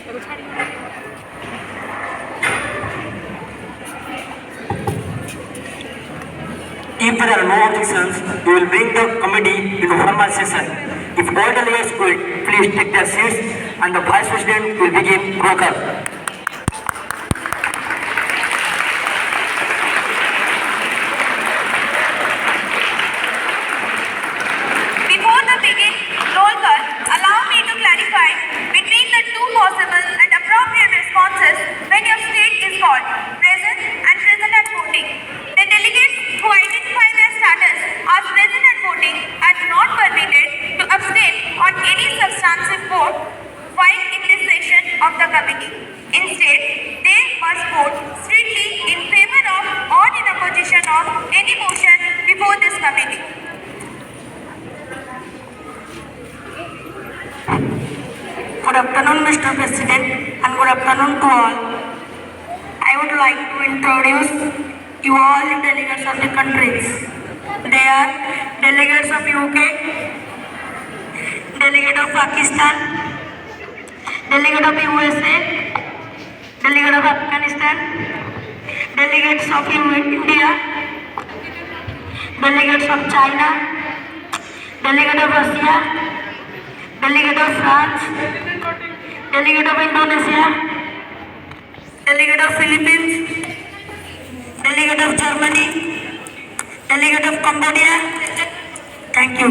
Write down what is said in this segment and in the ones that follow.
If there are no objections, we will bring the committee into formal session. If all delegates could please take their seats and the Vice President will begin roll call. Before the begin roll call, allow me to clarify between the two possible and appropriate responses when your state is called present and present at voting. The delegates who identify their status as present at voting are not permitted to abstain on any substantive vote while in this session of the committee. Instead, they must vote strictly in favor of or in opposition of any motion before this committee. Good afternoon, Mr. President, and good afternoon to all. I would like to introduce you all the delegates of the countries. They are delegates of UK, delegate of Pakistan, delegate of USA, delegate of Afghanistan, delegates of India, delegates of China, delegate of Russia, delegate of France, delegate of Indonesia, delegate of Philippines, delegate of Germany, delegate of Cambodia. Thank you.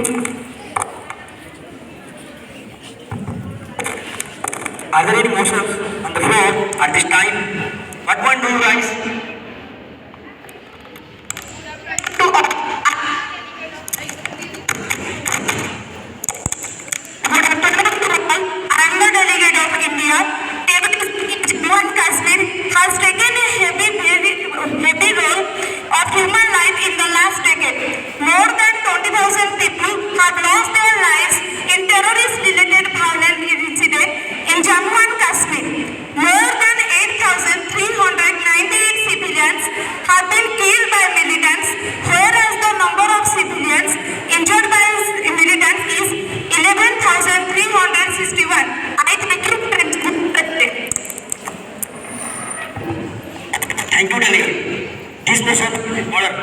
Are there any motions on the floor at this time? What one do you rise? Good afternoon to all. I am the delegate of India. Jammu and Kashmir has taken a heavy role of human life in the last decade. More than 20,000 people have lost their lives in terrorist-related violent incidents in Jammu and Kashmir. More than 8,398 civilians have been killed by militants, whereas the number of civilians injured by militants is 11,361. I thank you, President. Thank you, delegate. This motion is ordered.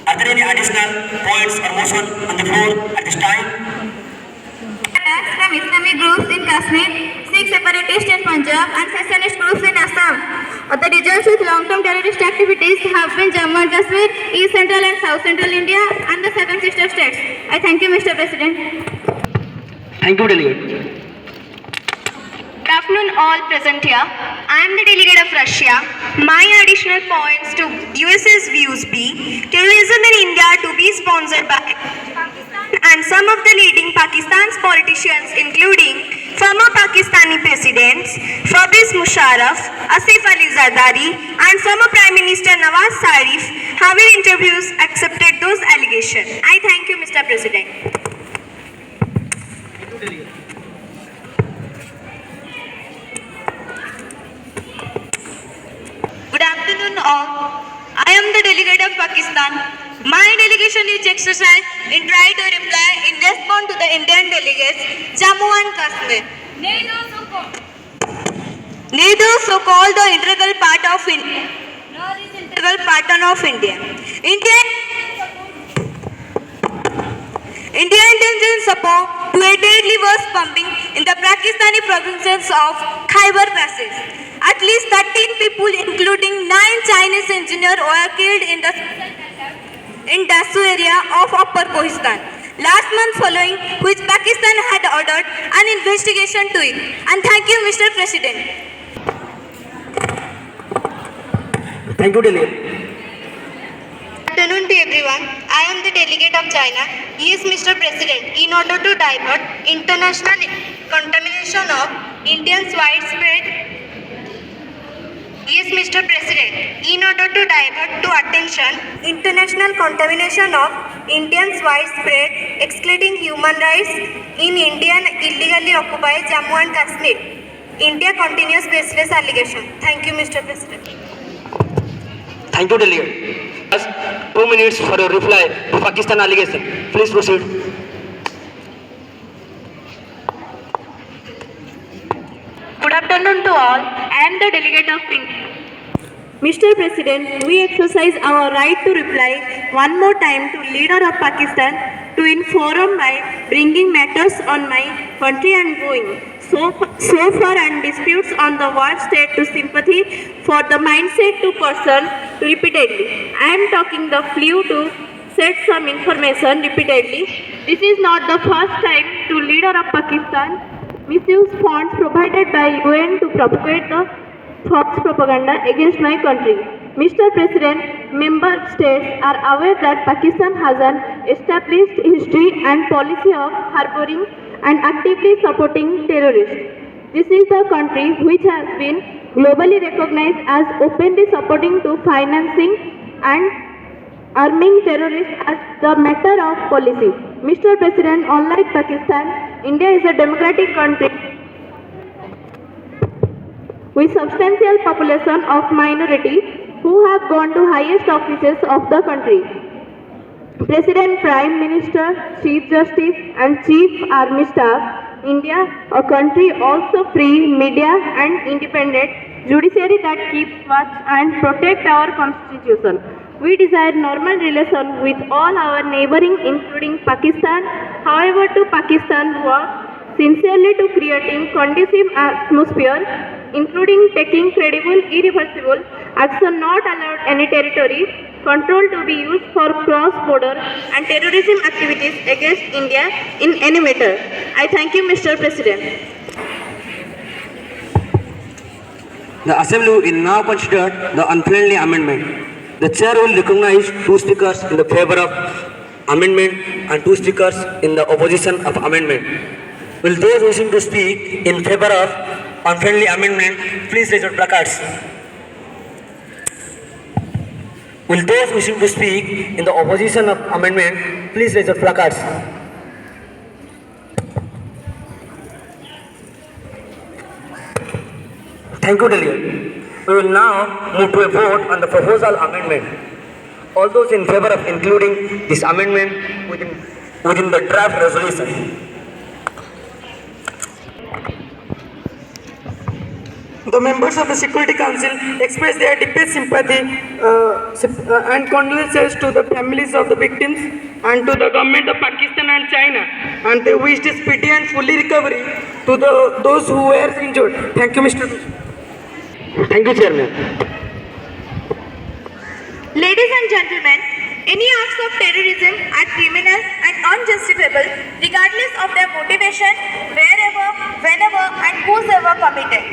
Are there any additional points or motion on the floor at this time? Attacks from Islamic groups in Kashmir, Sikh separatists in Punjab and secessionist groups in Assam. The regions with long-term terrorist activities have been Jammu and Kashmir, East Central and South Central India and the 7 sister states. I thank you, Mr. President. Thank you, delegate. Good afternoon all present here. I am the delegate of Russia. My additional points to US's views be terrorism in India to be sponsored by Pakistan and some of the leading Pakistan's politicians including former Pakistani presidents Pervez Musharraf, Asif Ali Zardari and former Prime Minister Nawaz Sharif have in interviews accepted those allegations. I thank you, Mr. President. Good afternoon all. I am the delegate of Pakistan. My delegation is exercised in try to reply in response to the Indian delegates Jammu and Kashmir. Neither so-called the integral part of India nor is integral part of India. India intends in support to a deadly worst bombing in the Pakistani provinces of Khyber Passes. At least 13 people, including 9 Chinese engineers, were killed in Dasu area of Upper Pakistan last month, following which Pakistan had ordered an investigation to it. And thank you, Mr. President. Thank you, delegate. Good afternoon to everyone. I am the delegate of China. Yes, Mr. President, in order to divert international contamination of Indians widespread. Yes, Mr. President, in order to divert to attention international contamination of Indians widespread excluding human rights in Indian illegally occupied Jammu and Kashmir. India continues baseless allegation. Thank you, Mr. President. Thank you, delegate. 2 minutes for your reply to Pakistan allegation. Please proceed. Good afternoon to all. I am the delegate of India. Mr. President, we exercise our right to reply one more time to leader of Pakistan to inform my bringing matters on my country and going so far and disputes on the war state to sympathy for the mindset to person repeatedly. I am talking the flew to set some information repeatedly. This is not the first time to leader of Pakistan misuse funds provided by UN to propagate the false propaganda against my country. Mr. President, member states are aware that Pakistan has an established history and policy of harboring and actively supporting terrorists. This is the country which has been globally recognized as openly supporting to financing and arming terrorists as the matter of policy. Mr. President, unlike Pakistan, India is a democratic country with substantial population of minority who have gone to highest offices of the country. President, Prime Minister, Chief Justice and Chief Army Staff, India, a country also free, media and independent, judiciary that keeps watch and protect our constitution. We desire normal relations with all our neighboring including Pakistan. However, to Pakistan work sincerely to creating conducive atmosphere including taking credible, irreversible action not allowed any territory control to be used for cross-border and terrorism activities against India in any matter. I thank you, Mr. President. The Assembly will now consider the unfriendly amendment. The Chair will recognize two speakers in the favor of amendment and two speakers in the opposition of amendment. Will those wishing to speak in favor of unfriendly amendment please raise your placards? Will those wishing to speak in the opposition of amendment please raise your placards? Thank you, delegate. We will now move to a vote on the proposal amendment. All those in favor of including this amendment within the draft resolution. The members of the Security Council express their deepest sympathy and condolences to the families of the victims and to the government of Pakistan and China, and they wish a speedy and fully recovery to those who were injured. Thank you, Mr. Thank you, Chairman. Ladies and gentlemen, any acts of terrorism are criminal and unjustifiable regardless of their motivation, wherever, whenever and whosoever committed.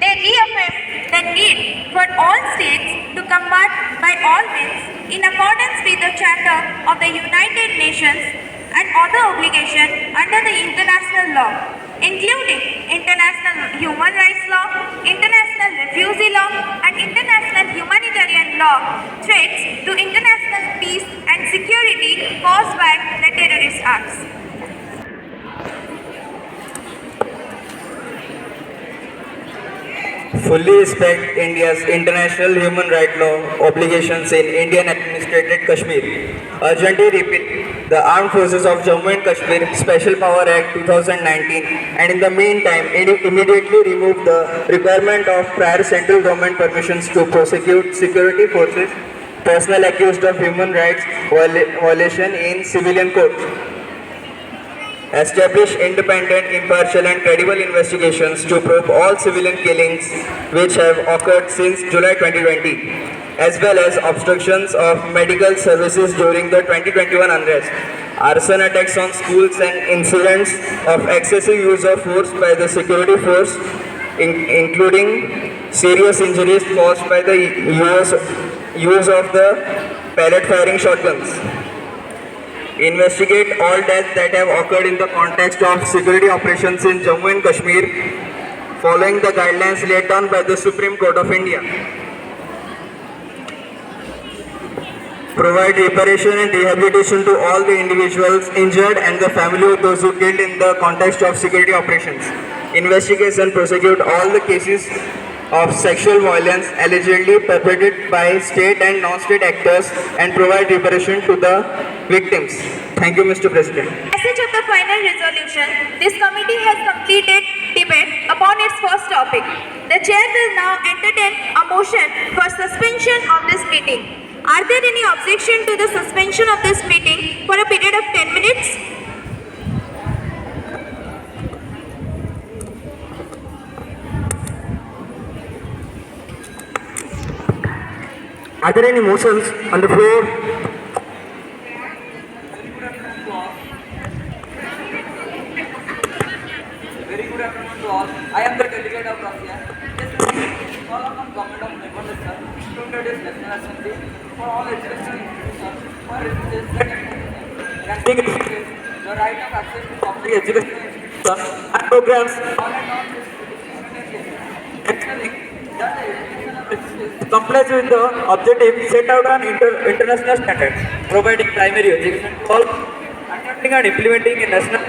They reaffirm the need for all states to combat by all means in accordance with the Charter of the United Nations and other obligations under the international law, including international human rights law, international refugee law, and international humanitarian law, threats to international peace and security caused by the terrorist acts. Fully respect India's international human rights law obligations in Indian administrated Kashmir. Urgently repeat the Armed Forces of Jammu and Kashmir Special Power Act 2019 and in the meantime immediately remove the requirement of prior central government permissions to prosecute security forces personnel accused of human rights violation in civilian courts. Establish independent, impartial and credible investigations to probe all civilian killings which have occurred since July 2020, as well as obstructions of medical services during the 2021 unrest, arson attacks on schools and incidents of excessive use of force by the security force, including serious injuries caused by the use of the pellet firing shotguns. Investigate all deaths that have occurred in the context of security operations in Jammu and Kashmir following the guidelines laid down by the Supreme Court of India. Provide reparation and rehabilitation to all the individuals injured and the family of those who killed in the context of security operations. Investigate and prosecute all the cases of sexual violence allegedly perpetrated by state and non-state actors and provide reparation to the victims. Thank you, Mr. President. Passage of the final resolution, this committee has completed debate upon its first topic. The chair will now entertain a motion for suspension of this meeting. Are there any objection to the suspension of this meeting for a period of 10 minutes? Are there any motions on the floor? Very good afternoon to all. I am the delegate of Russia. Yes, all of them government of Nepal, student national assembly for all educational institutions for refugees and the right of access to public education institutions and programs on and on ensuring that the education of refugees complies with the objective set out on international standards, providing primary education to all, adopting and implementing a national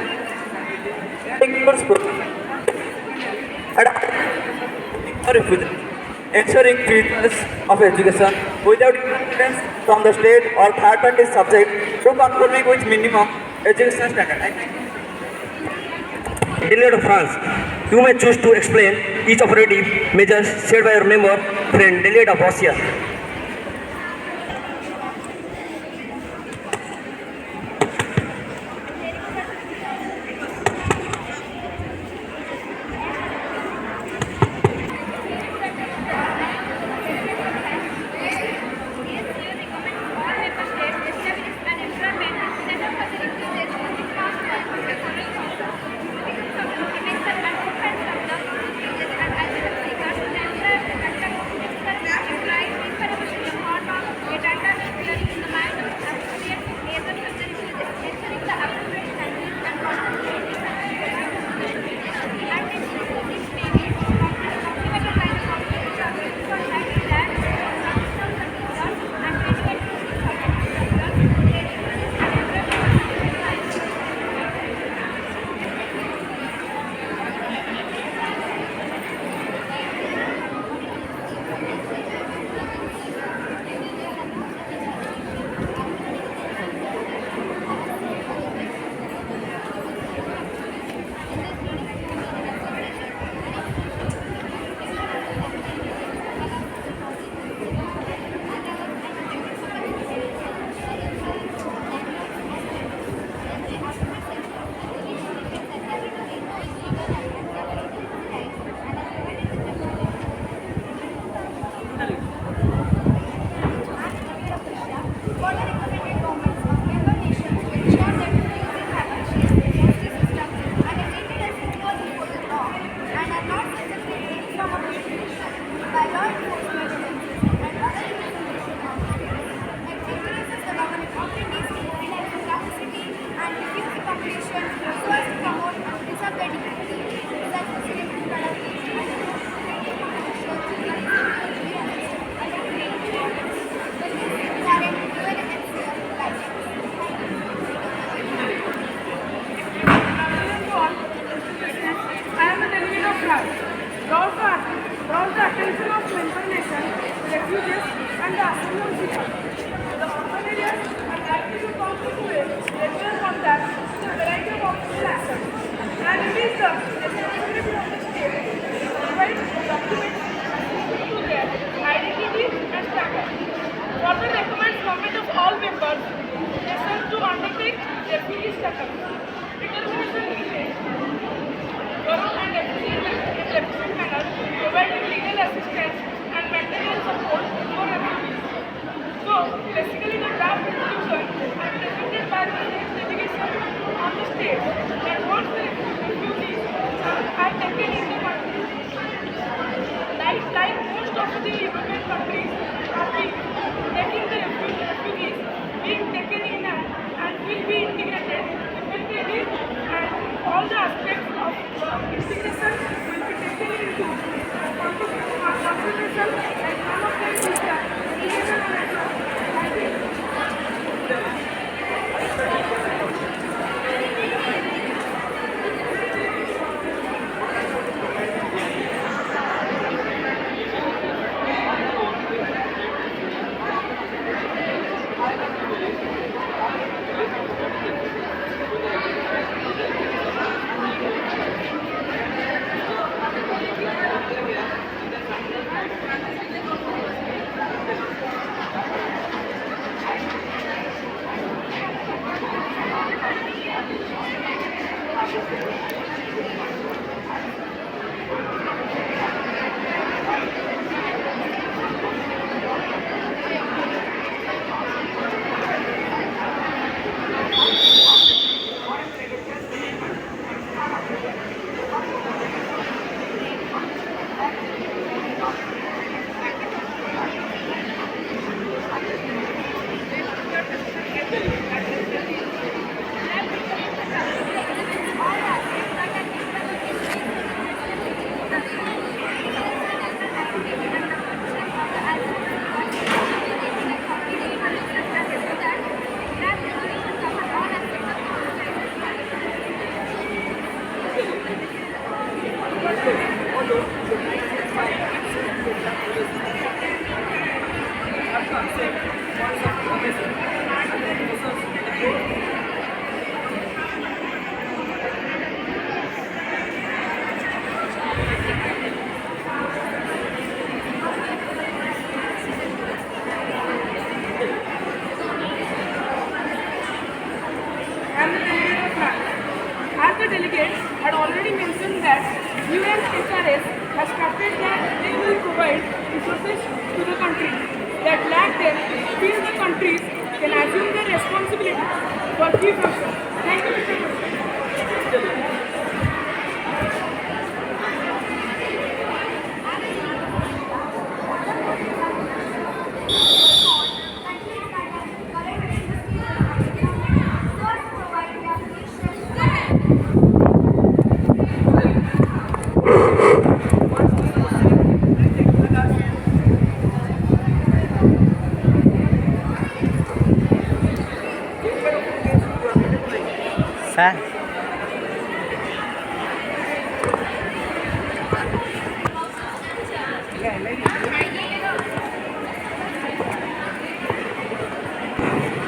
ensuring freedom of education without interference from the state or third party subject to conforming with minimum education standard. I think. Delegate of France, you may choose to explain each operative measures shared by your member friend, Delegate of Russia. draws the attention of member nations, refugees, and the asylum seekers. The urban areas are likely to constitute regular contact with a variety of official actors, and it is the responsibility of the state to provide documents to their identity and status. Further recommends government of all members nations to undertake refugee status. Determination is thorough and efficient manner, providing legal assistance and material support for refugees. So, basically the draft resolution are presented by the state delegation on the state that once the refugees are taken in the country, like most of the European countries are taking the refugees, being taken in and will be integrated effectively, and all the aspects of integration will be taken into consideration, and none of them is the integration of provide resources to the country that lack them, feel the countries can assume their responsibility for key functions. Thank you, Mr. President. Sir.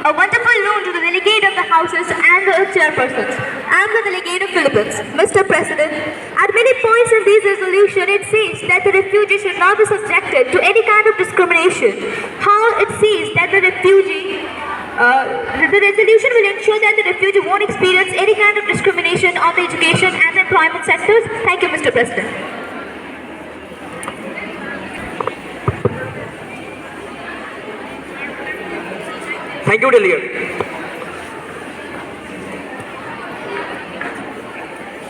A wonderful noon to the delegate of the houses and the chairpersons. I am the delegate of Philippines. Mr. President, at many points in this resolution, it says that the refugee should not be subjected to any kind of discrimination. How it says that the resolution will ensure that the refugee won't experience any kind of discrimination on the education and employment sectors. Thank you, Mr. President. Thank you, delegate.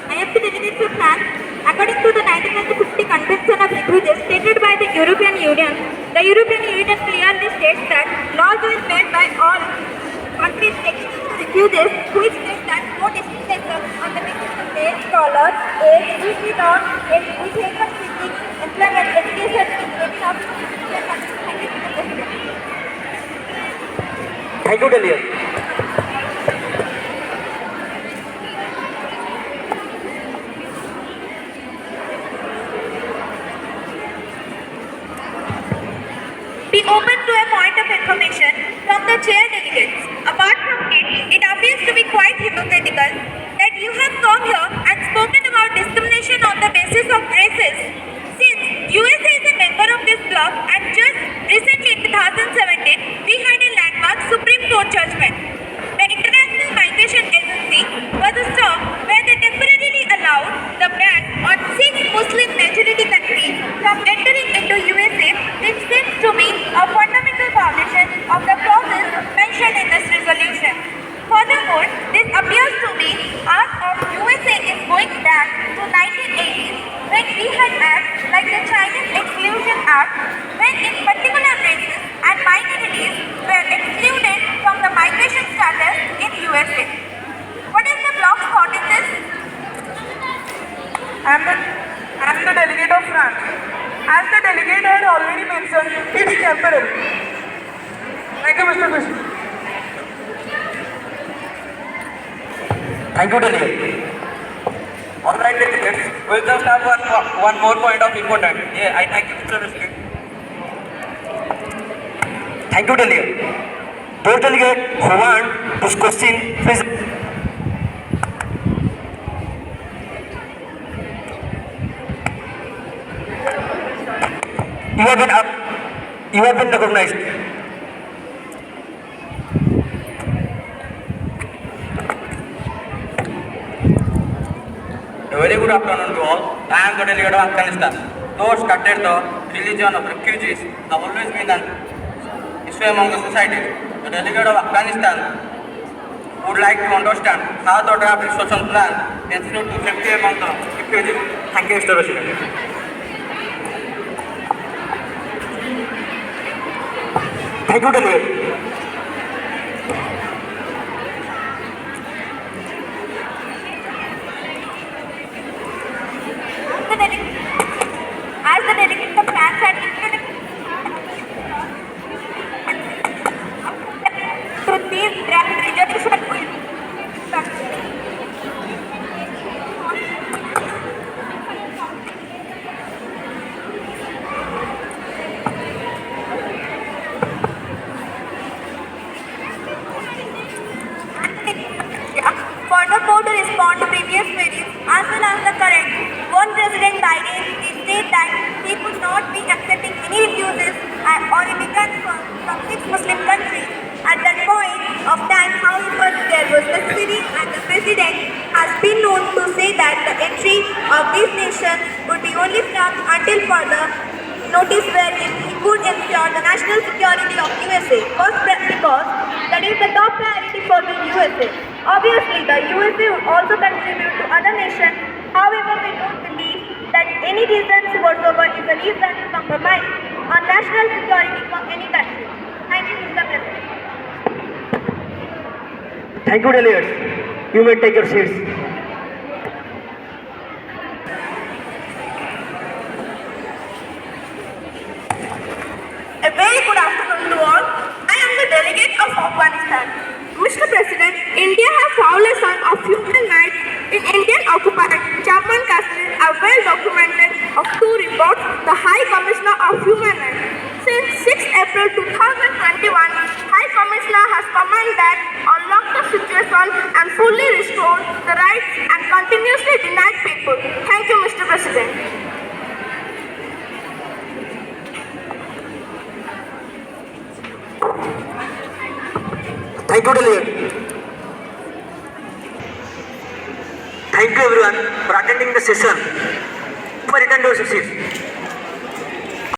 I am the delegate for France. According to the 1950 Convention of Refugees stated by the European Union, the European Union clearly states that laws are made by all countries taking refugees, which states that no discrimination on the basis of race, color, age, degree, or education, seeking employment, education, in any of the countries. Thank you, delegate. Be open to a point of information from the chair delegates. Apart from it, it appears to be quite hypocritical that you have come here and spoken about discrimination on the basis of races. Since USA is a member of this club and just recently in 2017, we had a landmark Supreme Court judgment. The International Migration Agency was a stop where they temporarily allowed the ban on 6 Muslim majority countries from entering into USA, which seems to be a fundamental violation of the clauses mentioned in this resolution. Furthermore, this appears to be as of USA is going back to 1980s when we had acts like the Chinese Exclusion Act, when in particular races and minorities were excluded from the migration status in USA. What is the block's thought in this? I am the delegate of France. As the delegate had already mentioned, it's temporary. Thank you, Mr. President. Thank you, delegate. All right, delegates, we'll just have one more point of important. Yeah, I thank you, Mr. President. Thank you, delegate. Those delegate who want to question, please. You have been recognized. A very good afternoon to all. I am the delegate of Afghanistan. Those scattered the religion of refugees have always been an issue among the society. The delegate of Afghanistan would like to understand how the draft resource plan ensures to safety among the refugees. Thank you, Mr. President. Thank you, delegate. As the delegate of France had included to these draft resolution will furthermore, to respond to previous queries as well as the current, one President Biden did say that he would not be accepting any refugees or immigrants from 6 Muslim countries. At that point of time, however, there was necessary and the President has been known to say that the entry of these nations would be only stopped until further notice wherein he could ensure the national security of USA because that is the top priority for the USA. Obviously, the USA would also contribute to other nations. However, we don't believe that any reasons whatsoever is a reason to compromise on national security for any country. Thank you, Mr. President. Thank you, delegates. You may take your seats. A very good afternoon to all. I am the delegate of Afghanistan. Mr. President, India has violations of human rights in Indian occupied Jammu and Kashmir are well documented of two reports, the High Commissioner of Human Rights. Since 6 April 2021, High Commissioner has commented that unlocked the situation and fully restored the rights and continuously denied people. Thank you, Mr. President. Thank you, delegate. Thank you, everyone, for attending the session. For return to your seats.